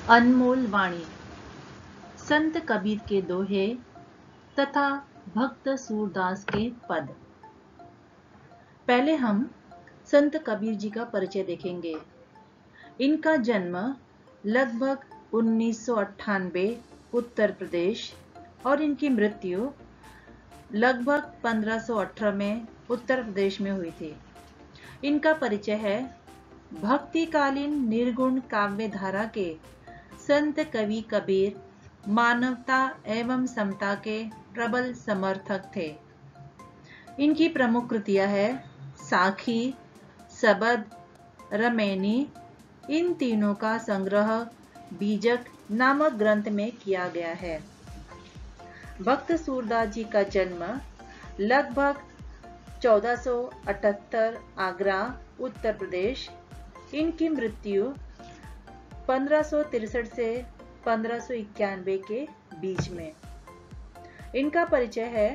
अनमोल वाणी, संत कबीर के दोहे तथा भक्त सूरदास के पद। पहले हम संत कबीर जी का परिचय देखेंगे। इनका जन्म लगभग 1998 उत्तर प्रदेश और इनकी मृत्यु लगभग 1518 में उत्तर प्रदेश में हुई थी। इनका परिचय है भक्तिकालीन निर्गुण काव्य धारा के संत कवि कबीर मानवता एवं समता के प्रबल समर्थक थे। इनकी प्रमुख कृतियां है साखी, सबद, रमैनी। इन तीनों का संग्रह बीजक नामक ग्रंथ में किया गया है। भक्त सूरदास जी का जन्म लगभग 1478 आगरा उत्तर प्रदेश। इनकी मृत्यु 1563 से 1591 के बीच में। इनका परिचय है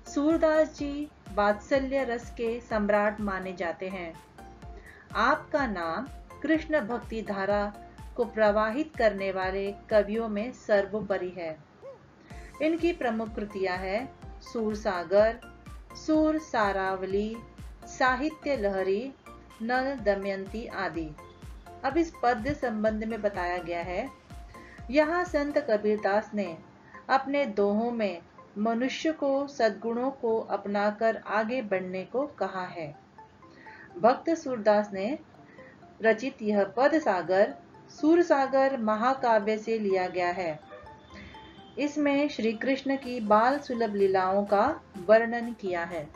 सूरदास जी वात्सल्य रस के सम्राट माने जाते हैं। आपका नाम कृष्ण भक्ति धारा को प्रवाहित करने वाले कवियों में सर्वोपरि है। इनकी प्रमुख कृतियां हैं सूरसागर, सूर सारावली, साहित्य लहरी, नल दमयंती आदि। अब इस पद्य संबंध में बताया गया है। यहाँ संत कबीरदास ने अपने दोहों में मनुष्य को सद्गुणों को अपनाकर आगे बढ़ने को कहा है। भक्त सूरदास ने रचित यह पद सागर सूरसागर महाकाव्य से लिया गया है। इसमें श्री कृष्ण की बाल सुलभ लीलाओं का वर्णन किया है।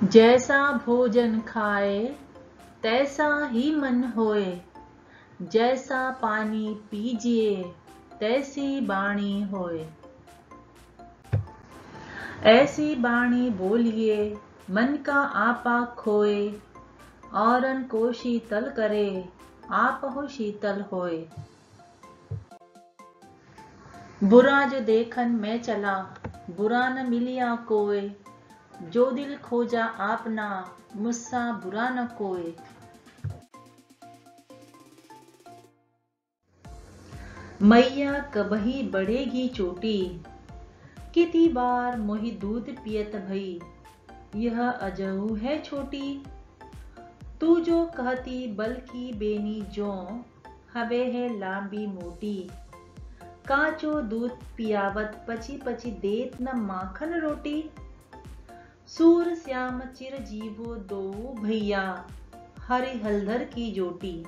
जैसा भोजन खाए तैसा ही मन होए, जैसा पानी पीजिए तैसी बाणी होए। ऐसी बाणी बोलिए मन का आपा खोए, औरन को शीतल करे आप हो शीतल होए। बुरा जो देखन मैं चला बुरा न मिलिया कोय, जो दिल खोजा आपना मुस्सा बुरा न कोय। मैया कबही बढ़ेगी चोटी, कितनी बार मोहि दूध पियत भई, यह अजहू है छोटी। तू जो कहती बल की बेनी जो, हवे है लांबी मोटी। काचो दूध पियावत पची पची देत न माखन रोटी। सूर श्याम चिर जीवो दो भैया, हरि हलधर की जोटी।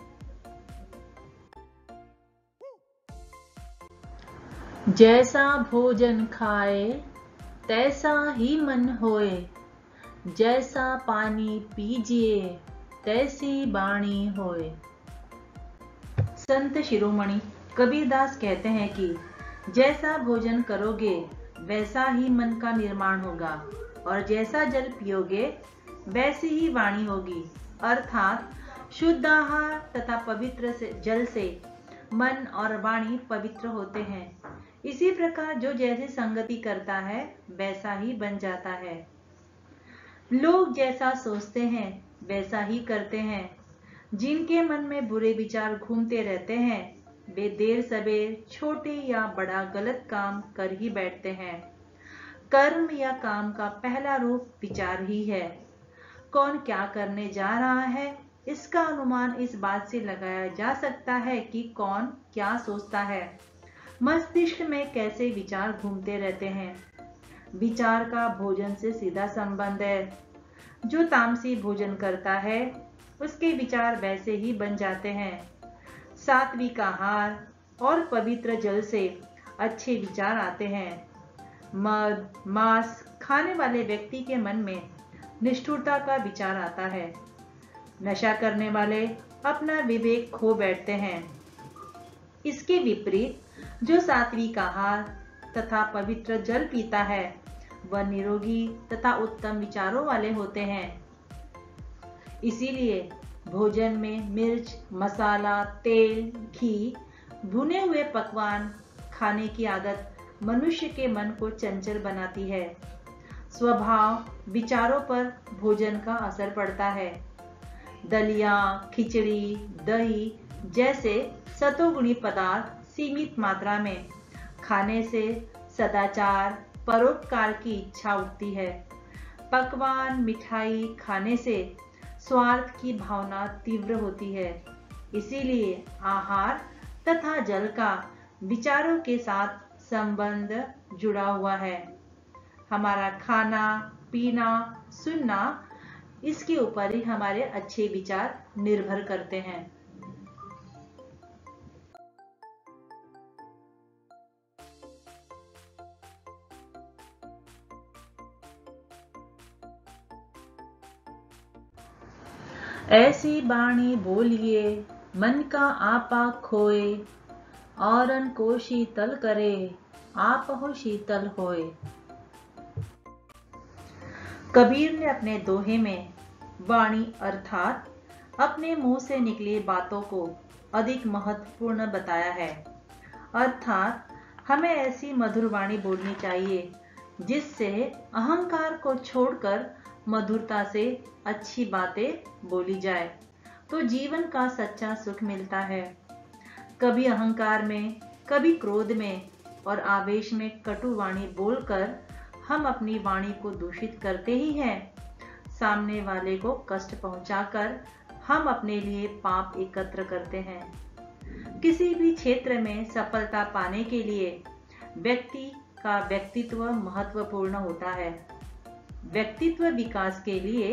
जैसा भोजन खाए तैसा ही मन होए, जैसा पानी पीजिए तैसी बाणी होए। संत शिरोमणि कबीरदास कहते हैं कि जैसा भोजन करोगे वैसा ही मन का निर्माण होगा, और जैसा जल पियोगे वैसी ही वाणी होगी। अर्थात शुद्ध आहार तथा पवित्र जल से मन और वाणी पवित्र होते हैं। इसी प्रकार जो जैसे संगति करता है वैसा ही बन जाता है। लोग जैसा सोचते हैं वैसा ही करते हैं। जिनके मन में बुरे विचार घूमते रहते हैं वे देर सवेर छोटे या बड़ा गलत काम कर ही बैठते हैं। कर्म या काम का पहला रूप विचार ही है। कौन क्या करने जा रहा है इसका अनुमान इस बात से लगाया जा सकता है कि कौन क्या सोचता है। मस्तिष्क में कैसे विचार घूमते रहते हैं। विचार का भोजन से सीधा संबंध है। जो तामसी भोजन करता है उसके विचार वैसे ही बन जाते हैं। सात्विक आहार और पवित्र जल से अच्छे विचार आते हैं। मद मांस खाने वाले व्यक्ति के मन में निष्ठुरता का विचार आता है। नशा करने वाले अपना विवेक खो बैठते हैं। इसके विपरीत जो सात्विक आहार तथा पवित्र जल पीता है वह निरोगी तथा उत्तम विचारों वाले होते हैं। इसीलिए भोजन में मिर्च, मसाला, तेल, घी, भुने हुए पकवान खाने की आदत मनुष्य के मन को चंचल बनाती है। स्वभाव विचारों पर भोजन का असर पड़ता है। दलिया, खिचड़ी, दही जैसे सतोगुणी पदार्थ सीमित मात्रा में खाने से सदाचार, परोपकार की इच्छा उठती है। पकवान, मिठाई खाने से स्वार्थ की भावना तीव्र होती है। इसीलिए आहार तथा जल का विचारों के साथ संबंध जुड़ा हुआ है। हमारा खाना, पीना, सुनना, इसके ऊपर ही हमारे अच्छे विचार निर्भर करते हैं। ऐसी बाणी बोलिए मन का आपा खोए, औरन को शीतल करे आप हो शीतल होए। कबीर ने अपने दोहे में वाणी अर्थात अपने मुंह से निकली बातों को अधिक महत्वपूर्ण बताया है। अर्थात हमें ऐसी मधुर वाणी बोलनी चाहिए जिससे अहंकार को छोड़कर मधुरता से अच्छी बातें बोली जाए, तो जीवन का सच्चा सुख मिलता है। कभी अहंकार में, कभी क्रोध में और आवेश में कटु वाणी बोलकर हम अपनी वाणी को दूषित करते ही हैं। सामने वाले को कष्ट पहुंचाकर हम अपने लिए पाप एकत्र करते हैं। किसी भी क्षेत्र में सफलता पाने के लिए व्यक्ति का व्यक्तित्व महत्वपूर्ण होता है। व्यक्तित्व विकास के लिए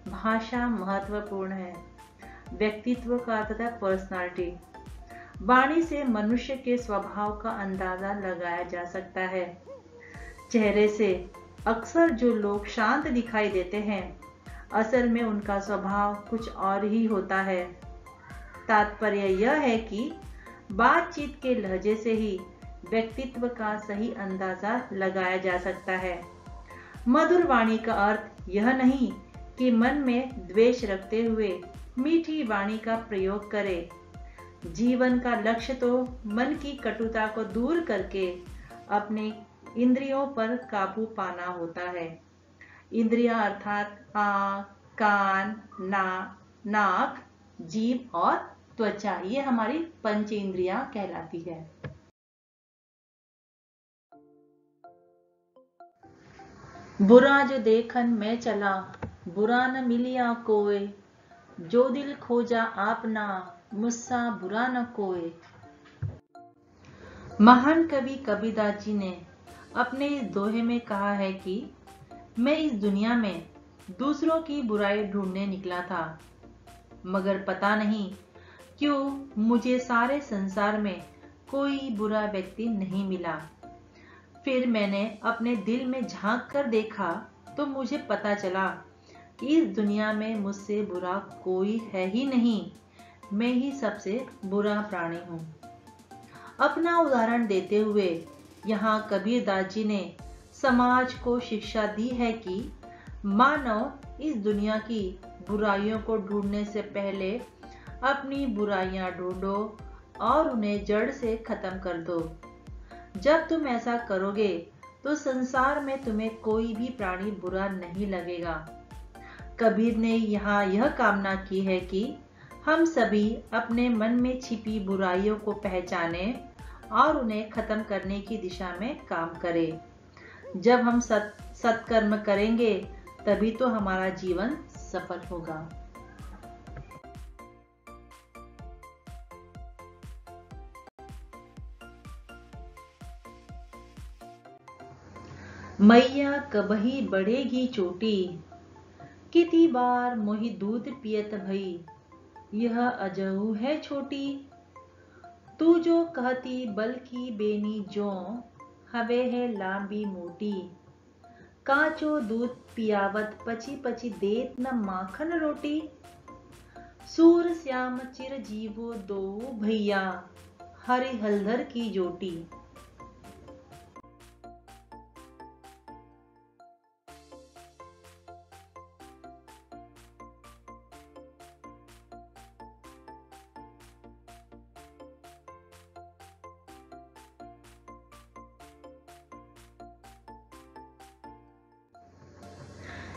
भाषा महत्वपूर्ण है। व्यक्तित्व का अर्थ है पर्सनालिटी। वाणी से मनुष्य के स्वभाव का अंदाजा लगाया जा सकता है। चेहरे से अक्सर जो लोग शांत दिखाई देते हैं, असल में उनका स्वभाव कुछ और ही होता है। तात्पर्य यह है कि बातचीत के लहजे से ही व्यक्तित्व का सही अंदाजा लगाया जा सकता है। मधुर वाणी का अर्थ यह नहीं कि मन में द्वेष रखते हुए मीठी वाणी का प्रयोग करें। जीवन का लक्ष्य तो मन की कटुता को दूर करके अपने इंद्रियों पर काबू पाना होता है। इंद्रियां अर्थात आँख, कान, नाक, जीभ और त्वचा, ये हमारी पंच इंद्रियां कहलाती है। बुरा जो देखन मैं चला, बुरा न मिलिया कोय, जो दिल खोजा आपना, मुझसा बुरा न कोय। महान कवि कबीरदास जी ने अपने इस दोहे में कहा है कि मैं इस दुनिया में दूसरों की बुराई ढूंढने निकला था, मगर पता नहीं क्यों मुझे सारे संसार में कोई बुरा व्यक्ति नहीं मिला। फिर मैंने अपने दिल में झांक कर देखा तो मुझे पता चला कि इस दुनिया में मुझसे बुरा कोई है ही नहीं, मैं ही सबसे बुरा प्राणी हूँ। अपना उदाहरण देते हुए यहाँ कबीरदास जी ने समाज को शिक्षा दी है कि मानव इस दुनिया की बुराइयों को ढूंढने से पहले अपनी बुराइयां ढूंढो और उन्हें जड़ से खत्म कर दो। जब तुम ऐसा करोगे तो संसार में तुम्हें कोई भी प्राणी बुरा नहीं लगेगा। कबीर ने यहाँ यह कामना की है कि हम सभी अपने मन में छिपी बुराइयों को पहचानें और उन्हें खत्म करने की दिशा में काम करें। जब हम सत्कर्म करेंगे तभी तो हमारा जीवन सफल होगा। मैया कबही बढ़ेगी चोटी, कितनी बार मोहि दूध पियत भई, यह अजहू है छोटी। तू जो कहती बल की बेनी जो, हवे है लांबी मोटी। काचो दूध पियावत पची पची देत न माखन रोटी। सूर श्याम चिर जीवो दो भैया, हरि हलधर की जोटी।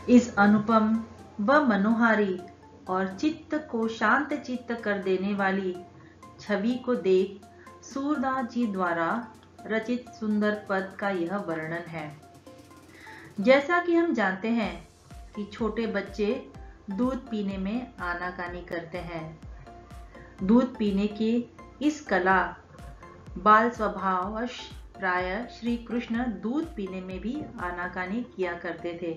इस अनुपम व मनोहारी और चित्त को शांत चित्त कर देने वाली छवि को देख सूरदास जी द्वारा रचित सुंदर पद का यह वर्णन है। जैसा कि हम जानते हैं कि छोटे बच्चे दूध पीने में आनाकानी करते हैं। दूध पीने की इस कला बाल स्वभावश प्राय श्री कृष्ण दूध पीने में भी आनाकानी किया करते थे।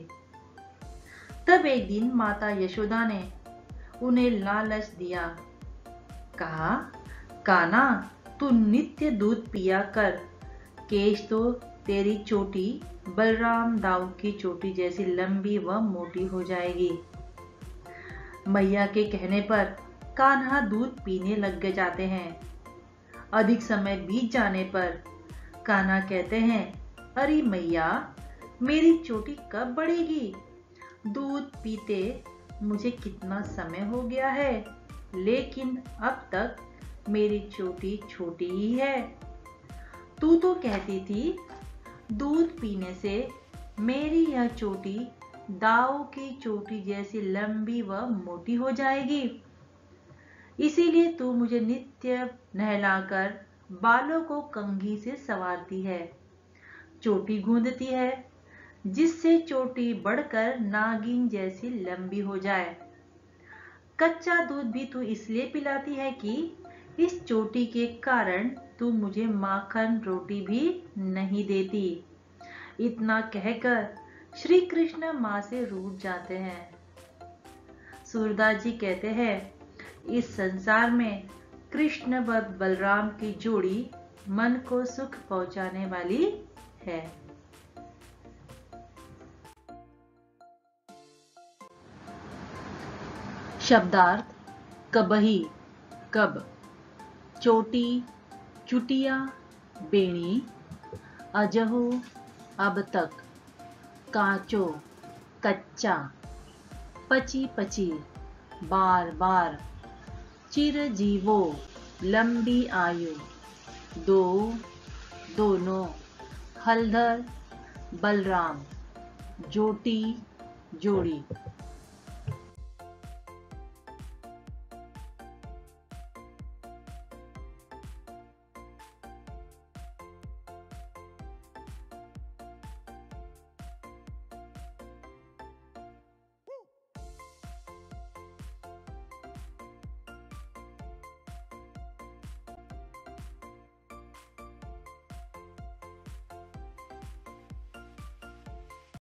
तब एक दिन माता यशोदा ने उन्हें लालच दिया। कहा, कान्हा, तू नित्य दूध पिया कर, केश तो तेरी चोटी बलराम दाऊ की चोटी जैसी लंबी व मोटी हो जाएगी। मैया के कहने पर कान्हा दूध पीने लग जाते हैं। अधिक समय बीत जाने पर कान्हा कहते हैं, अरे मैया, मेरी चोटी कब बढ़ेगी? दूध पीते मुझे कितना समय हो गया है, लेकिन अब तक मेरी चोटी छोटी ही है। तू तो कहती थी दूध पीने से मेरी यह चोटी दाऊ की चोटी जैसी लंबी व मोटी हो जाएगी। इसीलिए तू मुझे नित्य नहलाकर बालों को कंघी से संवारती है, चोटी गूंदती है, जिससे चोटी बढ़कर नागिन जैसी लंबी हो जाए। कच्चा दूध भी तू इसलिए पिलाती है कि इस चोटी के कारण तू मुझे माखन रोटी भी नहीं देती। इतना कहकर श्री कृष्ण मां से रूठ जाते हैं। सूरदास जी कहते हैं, इस संसार में कृष्ण व बलराम की जोड़ी मन को सुख पहुंचाने वाली है। शब्दार्थ कबही कब, चोटी चुटिया बेणी, अजहू अब तक, कांचो कच्चा, पची पची बार बार, चिरजीवो लंबी आयु, दो दोनों, हलधर बलराम, जोटी जोड़ी।